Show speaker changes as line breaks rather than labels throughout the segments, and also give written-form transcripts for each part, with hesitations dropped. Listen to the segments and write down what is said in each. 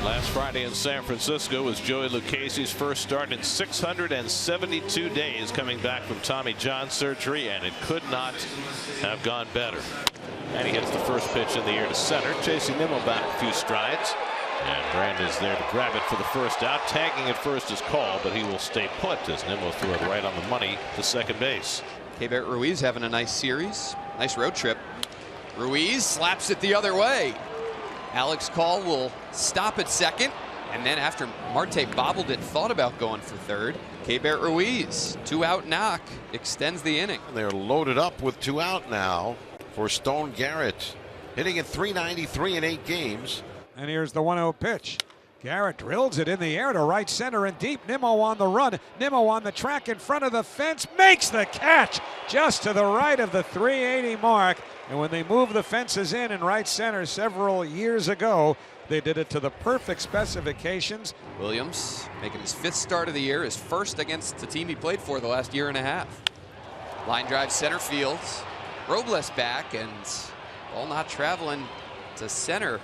Last Friday in San Francisco was Joey Lucchese's first start in 672 days, coming back from Tommy John surgery, and it could not have gone better. And he hits the first pitch in the air to center, chasing Nimmo back a few strides. And Brand is there to grab it for the first out. Tagging at first is called, but he will stay put as Nimmo threw it right on the money to second base.
Keibert Ruiz having a nice series. Nice road trip. Ruiz slaps it the other way. Alex Call will stop at second. And then after Marte bobbled it, thought about going for third. Keibert Ruiz, 2-out knock, extends the inning.
They're loaded up with 2 out now for Stone Garrett, hitting at .393 in 8 games.
And here's the 1-0 pitch. Garrett drills it in the air to right center and deep. Nimmo on the run. Nimmo on the track in front of the fence. Makes the catch just to the right of the 380 mark. And when they moved the fences in right center several years ago, they did it to the perfect specifications.
Williams making his 5th start of the year, his first against the team he played for the last year and a half. Line drive center field. Robles back, and ball not traveling to center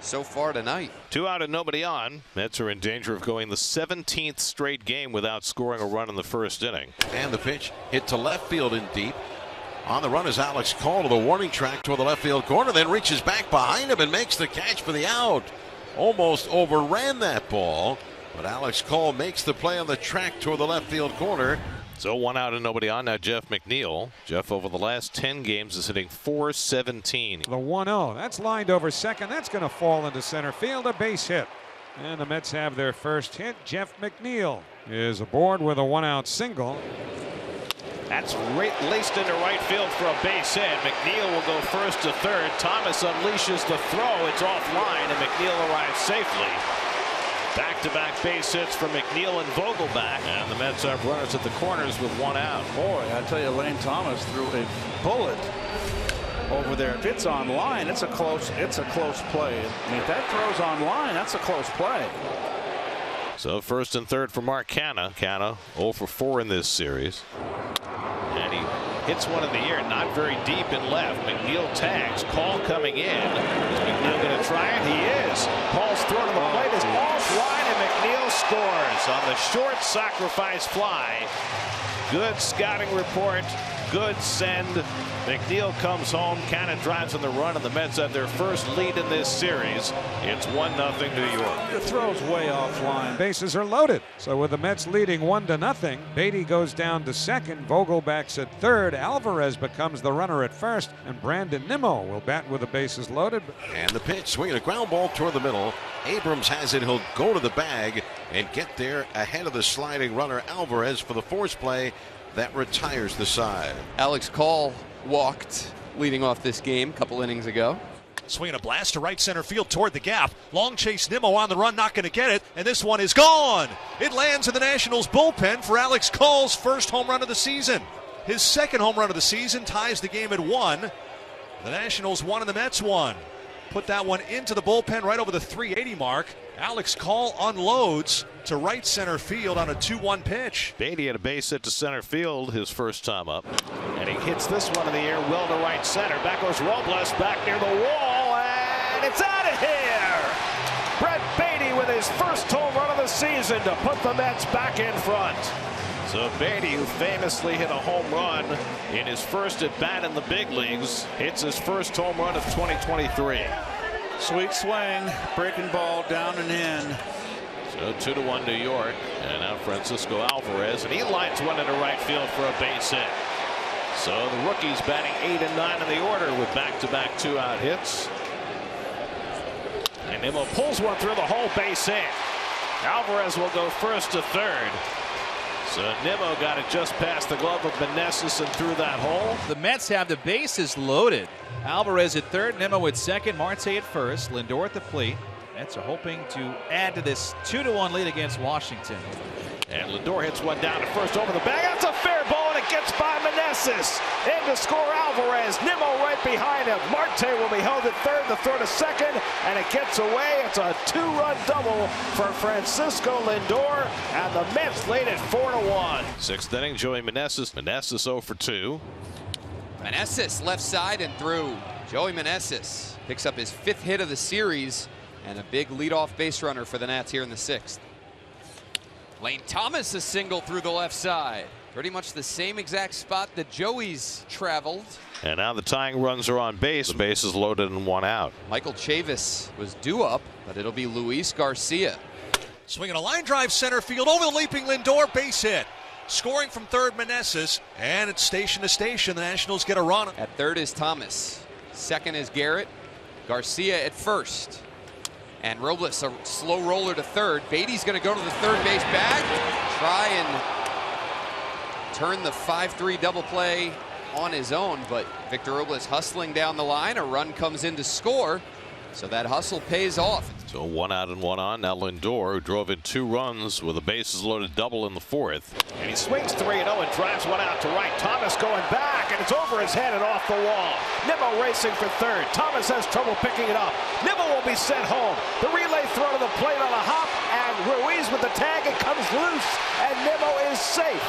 so far tonight.
2 out and nobody on. Mets are in danger of going the 17th straight game without scoring a run in the first inning.
And the pitch hit to left field in deep. On the run is Alex Call to the warning track toward the left field corner, then reaches back behind him and makes the catch for the out. Almost overran that ball, but Alex Call makes the play on the track toward the left field corner.
So 1 out and nobody on. Now Jeff McNeil. Jeff over the last 10 games is hitting .417.
The 1-0. That's lined over second. That's going to fall into center field. A base hit. And the Mets have their first hit. Jeff McNeil is aboard with a 1-out single.
That's laced into right field for a base hit. McNeil will go first to third. Thomas unleashes the throw. It's offline, and McNeil arrives safely. Back-to-back base hits for McNeil and Vogelbach, and the Mets have runners at the corners with 1 out.
Boy, I tell you, Lane Thomas threw a bullet over there. If it's on line, it's a close play. I mean, if that throws on line, that's a close play.
So first and third for Mark Canha. Canha 0 for 4 in this series. And he hits one in the air, not very deep in left. McNeil tags. Call coming in. Is McNeil going to try it? He is. Call's throw to the plate is offline, and McNeil scores on the short sacrifice fly. Good scouting report. Good send. McNeil comes home. Canha drives on the run, and the Mets have their first lead in this series. It's 1-0 New York.
The throw's way offline.
Bases are loaded. So with the Mets leading 1-0, Beatty goes down to second. Vogelbach's at third. Alvarez becomes the runner at first, and Brandon Nimmo will bat with the bases loaded.
And the pitch, swinging a ground ball toward the middle. Abrams has it. He'll go to the bag and get there ahead of the sliding runner Alvarez for the force play that retires the side.
Alex Call walked leading off this game a couple innings ago.
Swinging a blast to right center field toward the gap. Long chase, Nimmo on the run, not going to get it, and this one is gone. It lands in the Nationals bullpen for Alex Call's first home run of the season. His second home run of the season ties the game at 1. The Nationals won and the Mets won. Put that one into the bullpen right over the 380 mark. Alex Call unloads to right center field on a 2-1 pitch.
Beatty had a base hit to center field his first time up. And he hits this one in the air well to right center. Back goes Robles back near the wall, and it's out of here. Brett Beatty with his first home run of the season to put the Mets back in front. So Beatty, who famously hit a home run in his first at bat in the big leagues, hits his first home run of 2023.
Sweet swing, breaking ball down and in.
So 2-1 New York, and now Francisco Alvarez, and he lines one into right field for a base hit. So the rookies batting 8 and 9 in the order with back-to-back 2-out hits. And Nimmo pulls one through the hole, base hit. Alvarez will go first to third. So Nimmo got it just past the glove of Meneses and through that hole.
The Mets have the bases loaded. Alvarez at third, Nimmo at second, Marte at first, Lindor at the plate. Mets are hoping to add to this 2-1 lead against Washington.
And Lindor hits one down to first over the bag. That's a fair ball, and it gets by Meneses. In to score Alvarez. Nimmo right behind him. Marte will be held at third. The throw to second, and it gets away. It's a 2-run double for Francisco Lindor, and the Mets lead it 4-1. Sixth inning, Joey Meneses. Meneses 0 for 2.
Meneses left side and through. Joey Meneses picks up his 5th hit of the series And a big leadoff base runner for the Nats here in the 6th. Lane Thomas a single through the left side. Pretty much the same exact spot that Joey's traveled.
And now the tying runs are on base. The base is loaded and 1 out.
Michael Chavis was due up, but it'll be Luis Garcia.
Swinging a line drive center field over the leaping Lindor, base hit. Scoring from third, Meneses, and it's station to station. The Nationals get a run.
At third is Thomas. Second is Garrett. Garcia at first. And Robles, a slow roller to third. Beatty's going to go to the third base bag. Try and turn the 5-3 double play on his own, but Victor Robles hustling down the line. A run comes in to score, so that hustle pays off.
So 1 out and 1 on. Now Lindor, who drove in 2 runs with a bases loaded double in the 4th.
And he swings 3-0 and drives 1 out to right. Thomas going back, and it's over his head and off the wall. Nimmo racing for third. Thomas has trouble picking it up. Nimmo will be sent home. The relay throw to the plate on a hop, and Ruiz with the tag. It comes loose, and Nimmo is safe.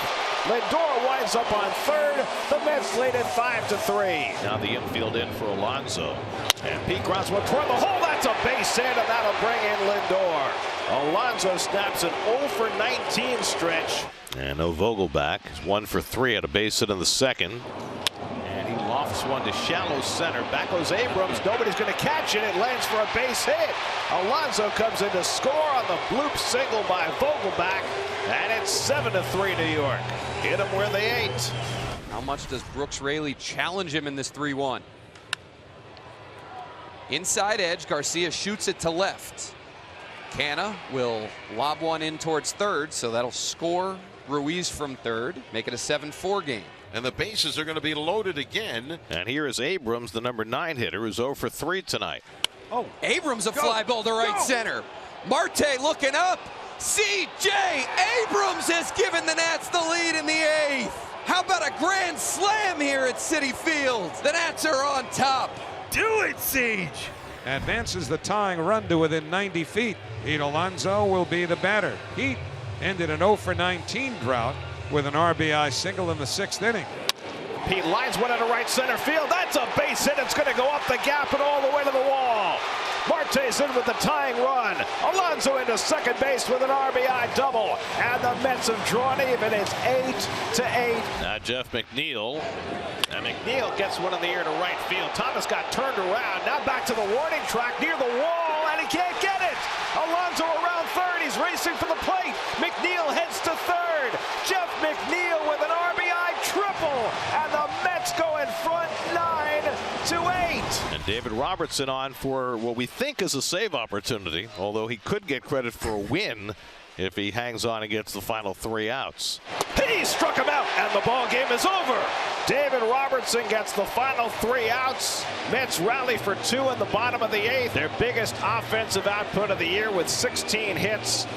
Lindor winds up on third. The Mets lead it 5-3.
Now the infield in for Alonso.
And Pete Grossman toward the hole. That's a base hit, and that'll bring in Lindor. Alonso snaps an 0-for-19 stretch.
And no Vogelback. He's 1 for 3 at a base hit in the 2nd. And he lofts one to shallow center. Back goes Abrams.
Nobody's going to catch it. It lands for a base hit. Alonso comes in to score on the bloop single by Vogelback. And it's 7-3 New York. Hit him where they ain't.
How much does Brooks Raley challenge him in this 3-1? Inside edge, Garcia shoots it to left. Canna will lob one in towards third, so that'll score Ruiz from third, make it a 7-4 game.
And the bases are going to be loaded again.
And here is Abrams, the number 9 hitter, who's 0 for 3 tonight.
Oh, Abrams a fly ball to right center. Marte looking up. C.J. Abrams has given the Nats the lead in the 8th. How about a grand slam here at Citi Field? The Nats are on top.
Do it, Siege.
Advances the tying run to within 90 feet. Pete Alonso will be the batter. Pete ended an 0-for-19 drought with an RBI single in the 6th inning.
Pete lines one into right center field. That's a base hit. It's going to go up the gap and all the way to the wall. Marte's in with the tying run. Alonso into second base with an RBI double. And the Mets have drawn even. It's 8-8.
Now Jeff McNeil.
And McNeil gets one in the air to right field. Thomas got turned around. Now back to the warning track near the wall, and he can't get it. Alonso around third. He's racing for the plate. McNeil heads to third. Jeff McNeil with an RBI triple. And the Mets go in front 9-8.
And David Robertson on for what we think is a save opportunity, although he could get credit for a win if he hangs on and gets the final 3 outs.
He struck him out, and the ball game is over. David Robertson gets the final 3 outs. Mets rally for 2 in the bottom of the 8th. Their biggest offensive output of the year with 16 hits.